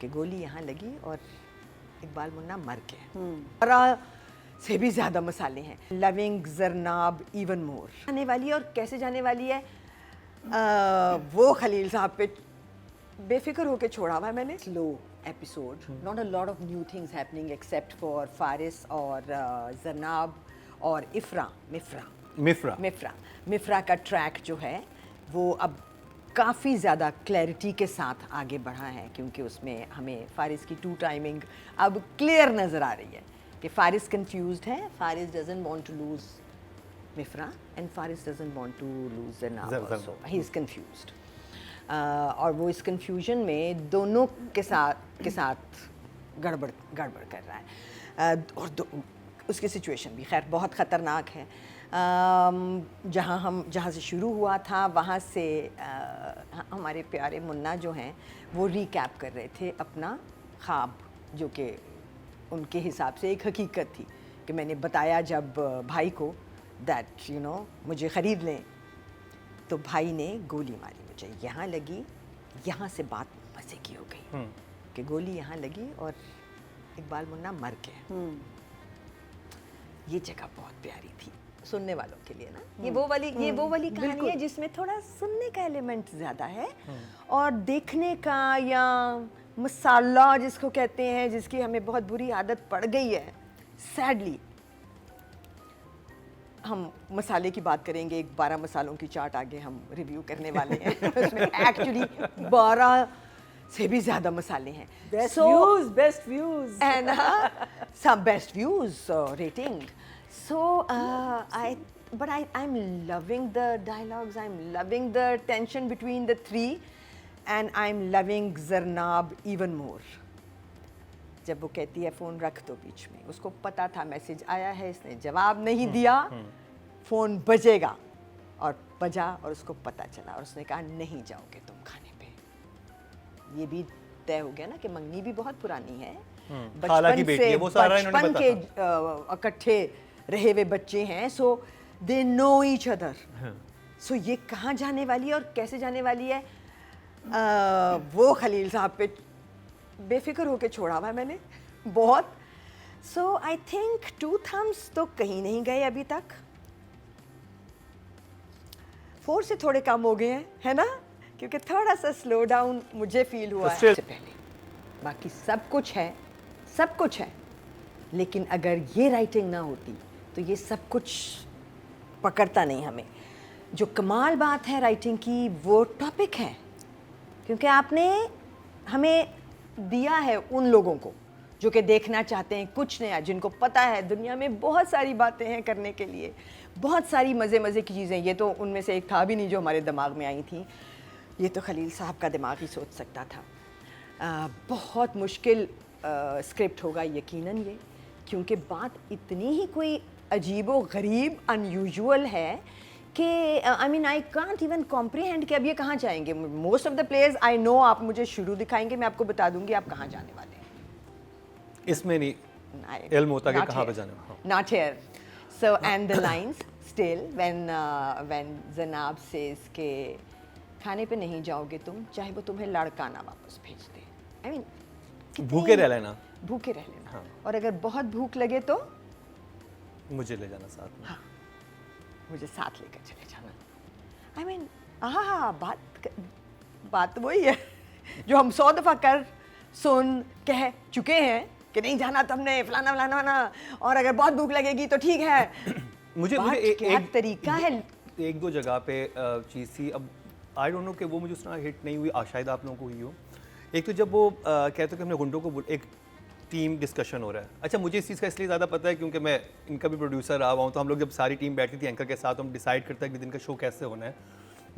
कि गोली यहाँ लगी और इकबाल मुन्ना मर गए। और से भी ज़्यादा मसाले हैं। लविंग जरनाब इवन मोर आने वाली है, और कैसे जाने वाली है वो खलील साहब पे बेफिक्र होके छोड़ा हुआ है मैंने। Slow episode, not a lot of new things happening except for Faris और जरनाब और मिफ्रा का ट्रैक जो है वो अब काफ़ी ज़्यादा क्लैरिटी के साथ आगे बढ़ा है, क्योंकि उसमें हमें फारिस की टू टाइमिंग अब क्लियर नज़र आ रही है कि फारिस कंफ्यूज्ड है। Faris doesn't want to lose Mifra and Faris doesn't want to lose Zarnab also, he is confused. और वो इस कंफ्यूजन में दोनों के साथ गड़बड़ कर रहा है। और उसकी सिचुएशन भी खैर बहुत ख़तरनाक है। जहाँ से शुरू हुआ था वहाँ से हमारे प्यारे मुन्ना जो हैं वो रिकैप कर रहे थे अपना ख्वाब, जो कि उनके हिसाब से एक हकीकत थी कि मैंने बताया जब भाई को दैट मुझे ख़रीद लें, तो भाई ने गोली मारी मुझे, यहाँ लगी। यहाँ से बात मज़े की हो गई कि गोली यहाँ लगी और इकबाल मुन्ना मर गए। ये जगह बहुत प्यारी थी सुनने वालों के लिए ना। ये वो वाली कहानी है जिसमें थोड़ा सुनने का एलिमेंट ज़्यादा है और देखने का, या मसाला जिसको कहते हैं, जिसकी हमें बहुत बुरी आदत पड़ गई है सैडली। हम मसाले की बात करेंगे, 12 मसालों की चार्ट आगे हम रिव्यू करने वाले हैं। उसमें एक्चुअली 12 से भी ज़्यादा मसाले हैं। Best views and some best views rating. So I'm loving the dialogues, I'm loving the tension between the three, and I'm loving Zarnab even more. जब वो कहती है फ़ोन रख दो बीच में, उसको पता था मैसेज आया है, इसने जवाब नहीं दिया, फ़ोन बजेगा, और बजा और उसको पता चला और उसने कहा नहीं जाओगे तुम खाने पे। ये भी तय हो गया ना कि मंगनी भी बहुत पुरानी है, बचपन के इकट्ठे रहे हुए बच्चे हैं, सो दे नो ईच अदर। सो ये कहाँ जाने वाली है और कैसे जाने वाली है वो खलील साहब पे बेफिक्र होके छोड़ा हुआ है मैंने बहुत। सो आई थिंक 2 थम्स तो कहीं नहीं गए अभी तक, 4 से थोड़े कम हो गए हैं, है ना, क्योंकि थोड़ा सा स्लो डाउन मुझे फील हुआ है इससे पहले। बाकी सब कुछ है, लेकिन अगर ये राइटिंग ना होती तो ये सब कुछ पकड़ता नहीं हमें। जो कमाल बात है राइटिंग की वो टॉपिक है, क्योंकि आपने हमें दिया है उन लोगों को जो कि देखना चाहते हैं कुछ नया, जिनको पता है दुनिया में बहुत सारी बातें हैं करने के लिए, बहुत सारी मज़े की चीज़ें। ये तो उनमें से एक था भी नहीं जो हमारे दिमाग में आई थी, ये तो खलील साहब का दिमाग ही सोच सकता था। बहुत मुश्किल स्क्रिप्ट होगा यकीनन ये, क्योंकि बात इतनी ही कोई अजीबो गरीब अनयूजुअल है कि आई कांट इवन कॉम्प्रिहेंड कि अब ये कहाँ जाएंगे। Most of the players I know, आप मुझे शुरू दिखाएंगे, मैं आपको बता दूंगी आप कहाँ जाने वाले हैं। इसमें नहीं इल्म होता कि कहाँ पे जाने वाले। Not here. So and the lines still when जनाब says के खाने पे नहीं जाओगे तुम, चाहे वो तुम्हें लड़का ना वापस भेज दे। भूखे रह लेना, हाँ। और अगर बहुत भूख लगे तो मुझे ले जाना साथ में। हाँ, मुझे साथ लेकर चले जाना। बात वही है जो हम 100 दफ़ा कह चुके हैं कि नहीं जाना तुमने फलाना, और अगर बहुत भूख लगेगी तो ठीक है। मुझे एक तरीका है। 1-2 जगह पे चीज़ थी, अब आई डोंट नो कि वो मुझे उतना हिट नहीं हुई, शायद आप लोगों को हुई हो। एक तो जब वो कहते कि हमने गुंडों को एक टीम डिस्कशन हो रहा है। अच्छा, मुझे इस चीज़ का इसलिए ज़्यादा पता है क्योंकि मैं इनका भी प्रोड्यूसर रहा हुआ हूँ, तो हम लोग जब सारी टीम बैठती थी एंकर के साथ, हम डिसाइड करते हैं कि दिन का शो कैसे होना है।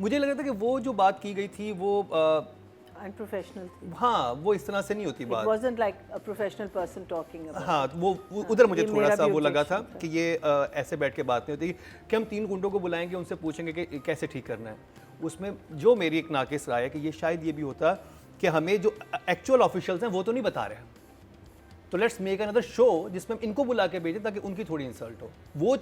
मुझे लग रहा था कि वो जो बात की गई थी वो अनप्रोफेशनल थी। हाँ, वो इस तरह से नहीं होती बात। It wasn't like a professional person talking about. हाँ, वो उधर मुझे थोड़ा सा वो लगा था कि ये ऐसे बैठ के बात नहीं होती कि हम 3 गुंडों को बुलाएंगे, उनसे पूछेंगे कि कैसे ठीक करना है। उसमें जो मेरी एक नाकिस राय है कि ये शायद ये भी होता कि हमें जो एक्चुअल ऑफिशियल्स हैं वो तो नहीं बता रहे, तो लेट्स मेक अनदर शो जिसमें हम इनको बुला के भेजें ताकि उनकी थोड़ी इंसल्ट हो। वो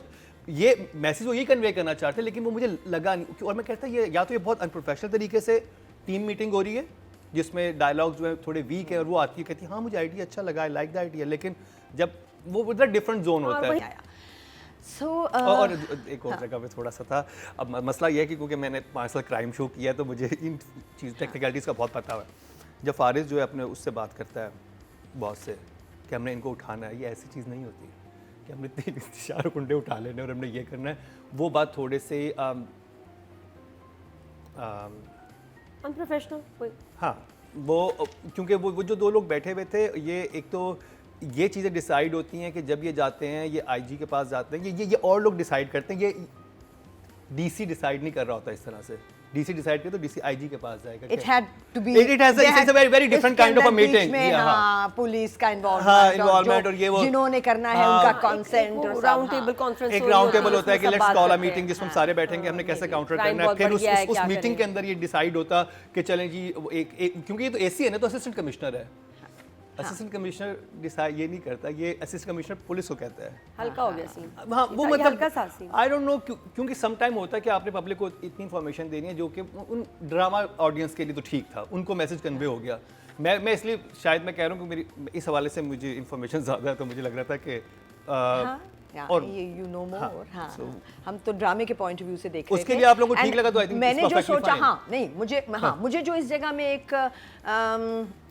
ये मैसेज वो ये कन्वे करना चाहते, लेकिन वो मुझे लगा नहीं। और मैं कहता ये या तो ये बहुत अनप्रोफेशनल तरीके से टीम मीटिंग हो रही है जिसमें डायलॉग जो है थोड़े वीक है और वो आती है कहती है हाँ मुझे आइडिया अच्छा लगा, आई लाइक द आइडिया, लेकिन जब वो उधर डिफरेंट जोन होता है। So, और एक और जगह पे थोड़ा सा था, अब मसला ये है कि क्योंकि मैंने 5 साल क्राइम शो किया है तो मुझे इन चीज़ टेक्निकलिटीज़ का बहुत पता है। जब फारिस जो है अपने उससे बात करता है बॉस से कि हमने इनको उठाना है, ये ऐसी चीज़ नहीं होती कि हमने 3-4 कुंडे उठा लेने और हमने ये करना है, वो बात थोड़े से अनप्रोफेशनल। हाँ, वो क्योंकि वो जो 2 लोग बैठे हुए थे, ये एक तो ये चीज़ें डिसाइड होती हैं कि जब ये जाते हैं, ये आईजी के पास जाते हैं, ये और लोग डिसाइड करते हैं, ये डीसी डिसाइड नहीं कर रहा होता इस तरह से। डीसी डिसाइड करे तो डीसी आईजी के पास जाएगा। It had to be. It's a very different kind of a meeting. हाँ, पुलिस का हाँ, involvement और ये वो जिन्होंने करना है उनका consent और राउंड टेबल कॉन्फ्रेंस, एक राउंड टेबल होता है कि लेट्स कॉल अ मीटिंग जिसमें हम सारे बैठेंगे, हमने कैसे काउंटर करना है, फिर उस मीटिंग के अंदर ये डिसाइड होता कि चलें जी एक क्योंकि ये तो एसी है ना, तो असिस्टेंट कमिश्नर है। असिस्टेंट कमिश्नर डिसाइड ये नहीं करता, ये असिस्टेंट कमिश्नर पुलिस को कहता है। हल्का हो गया सीन। हाँ, वो मतलब हल्का सा सीन। आई डोंट नो क्योंकि सम टाइम होता है कि आपने पब्लिक को इतनी इन्फॉर्मेशन देनी है जो कि उन ड्रामा ऑडियंस के लिए तो ठीक था, उनको मैसेज कन्वे हो गया। मैं इसलिए शायद मैं कह रहा हूँ कि मेरी इस हवाले से मुझे इन्फॉर्मेशन ज़्यादा है, तो मुझे लग रहा था कि और यू नो मोर। हाँ, हम तो ड्रामे के पॉइंट ऑफ व्यू से देख रहे थे। उसके लिए आप लोगों को ठीक लगा तो आई थिंक मैंने जो सोचा, हाँ नहीं मुझे जो इस जगह में एक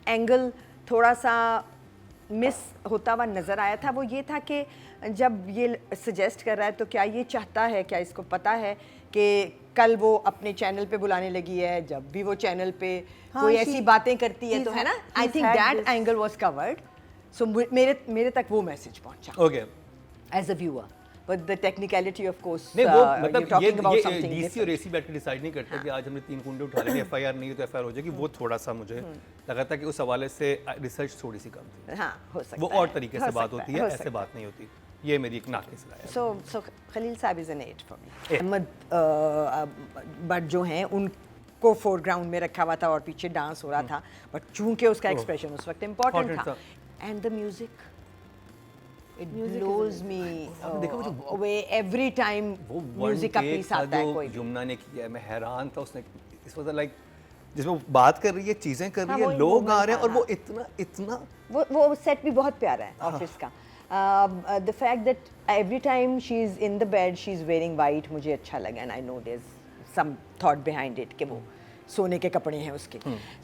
एंगल थोड़ा सा मिस होता हुआ नज़र आया था, वो ये था कि जब ये सजेस्ट कर रहा है तो क्या ये चाहता है, क्या इसको पता है कि कल वो अपने चैनल पे बुलाने लगी है, जब भी वो चैनल पे कोई ऐसी बातें करती है तो है ना, I think that angle was covered. So मेरे तक वो मैसेज पहुंचा okay as a viewer, but the technicality of course नहीं वो मतलब ये डीसी और एसी बैठ के डिसाइड नहीं करते कि आज हमने 3 कुंडे उठा लेंगे, एफआईआर नहीं है तो एफआईआर हो जाएगी। वो थोड़ा सा मुझे लगा था कि उस हवाले से रिसर्च थोड़ी सी कम थी। हाँ, हो सकता वो है, और तरीके से बात होती है, ऐसे बात नहीं होती। ये मेरी एक नाक़िस राय है। So Khalil sahab is an 8 for me. Ahmed but जो हैं उनको फोरग्राउंड में रखा हुआ था और पीछे डांस हो रहा था, बट चूंकि उसका एक्सप्रेशन उस वक्त इम्पोर्टेंट था। And the music, it blows me away every time music का पीस आता है कोई। जुम्ना ने किया, मैं हैरान था, उसने इस वाज लाइक जिसमें वो बात कर रही है, चीजें कर रही है, लोग आ रहे हैं और वो इतना वो सेट भी बहुत प्यारा है ऑफिस का। The fact that every time she is in the bed she is wearing white, मुझे अच्छा लगा and I know there is some thought behind it कि वो सोने के कपड़े हैं उसके।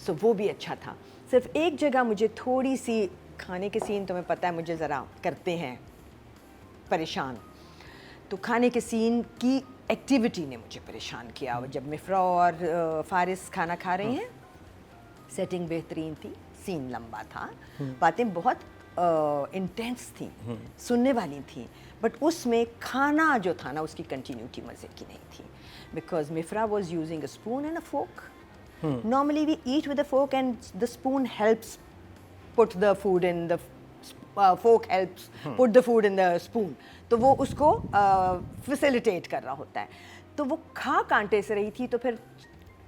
सो वो भी अच्छा था। सिर्फ एक जगह मुझे थोड़ी सी, खाने के सीन तुम्हें पता है मुझे ज़रा करते हैं परेशान, तो खाने के सीन की एक्टिविटी ने मुझे परेशान किया। जब मिफ्रा और फारिस खाना खा रही हैं, सेटिंग बेहतरीन थी, सीन लंबा था, बातें बहुत इंटेंस थी, सुनने वाली थी, बट उसमें खाना जो था ना उसकी कंटिन्यूटी मज़े की नहीं थी, because Mifra was using a spoon and a fork. Normally we eat with a fork and the spoon helps put the food in the fork helps put the food in the spoon, तो वो उसको facilitate कर रहा होता है। तो वो खा कांटे से रही थी, तो फिर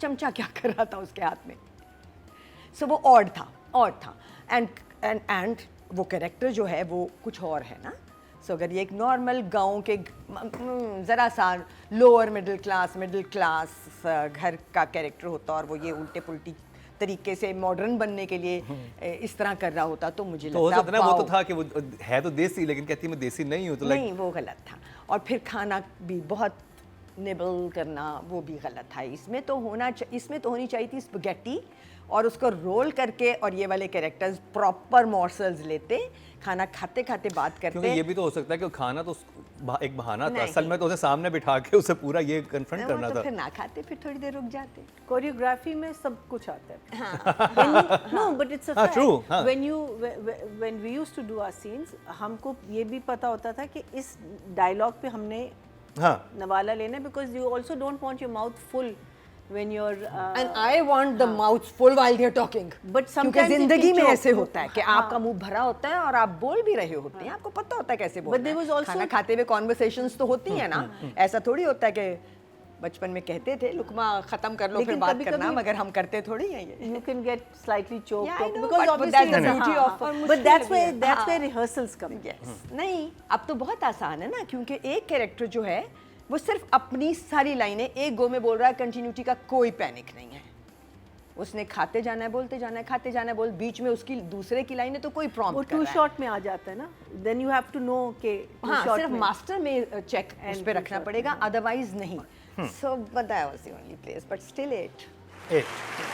चमचा क्या कर रहा था उसके हाथ में। सो वो ऑड था एंड वो कैरेक्टर जो है वो कुछ और है ना। सो अगर ये एक नॉर्मल गांव के ज़रा सा लोअर मिडिल क्लास घर का कैरेक्टर होता और वो ये उल्टे पुल्टी तरीके से मॉडर्न बनने के लिए इस तरह कर रहा होता तो मुझे तो लगता वो तो था कि वो है तो देसी, लेकिन कहती मैं देसी नहीं हूँ, तो नहीं वो गलत था। और फिर खाना भी बहुत निबल करना वो भी गलत था। इसमें तो होनी चाहिए थी स्पगेटी, और उसको रोल करके और ये वाले कैरेक्टर्स प्रॉपर मॉर्सल्स लेते, खाना खाते खाते बात करते। क्योंकि ये भी तो हो सकता है कि खाना तो एक बहाना था, असल में तो उसे सामने बिठा के उसे पूरा ये कन्फ्रंट करना था। फिर ना खाते, फिर थोड़ी देर रुक जाते। कोरियोग्राफी में सब कुछ आता है। No but it's a fact, when we used to do our scenes, हमको ये भी पता होता था कि इस डायलॉग पे हमने नवाला लेना है, because you also don't want your mouth full when you're and I want the mouth full while they're talking, but sometimes क्योंकि जिंदगी में ऐसे होता है कि आपका मुंह भरा होता है और आप बोल भी रहे होते हैं, आपको पता होता है कैसे बोलना है। खाना खाते हुए कॉन्वर्सेशंस तो होती है ना, ऐसा थोड़ी होता है कि बचपन में कहते थे लुकमा खत्म कर लो फिर बात करना, मगर हम करते थोड़ी हैं ये। You can get slightly choked Yeah, up, know, because but obviously that's the beauty of but that's where rehearsals come. Yes. नहीं, अब तो बहुत आसान है ना, क्योंकि एक कैरेक्टर जो है वो सिर्फ अपनी सारी लाइनें एक गो में बोल रहा है, कंटिन्यूटी का कोई पैनिक नहीं है। उसने खाते जाना है, बोलते जाना है, खाते जाना है, बोल, बीच में उसकी दूसरे की लाइन है तो कोई प्रॉम्प्ट वो कर टू रहा है। शॉट में आ जाता है ना, then you have to know के हाँ, सिर्फ मास्टर में चेक उस पे रखना पड़ेगा, अदरवाइज नहीं। सो बताया was the only place, but still 8.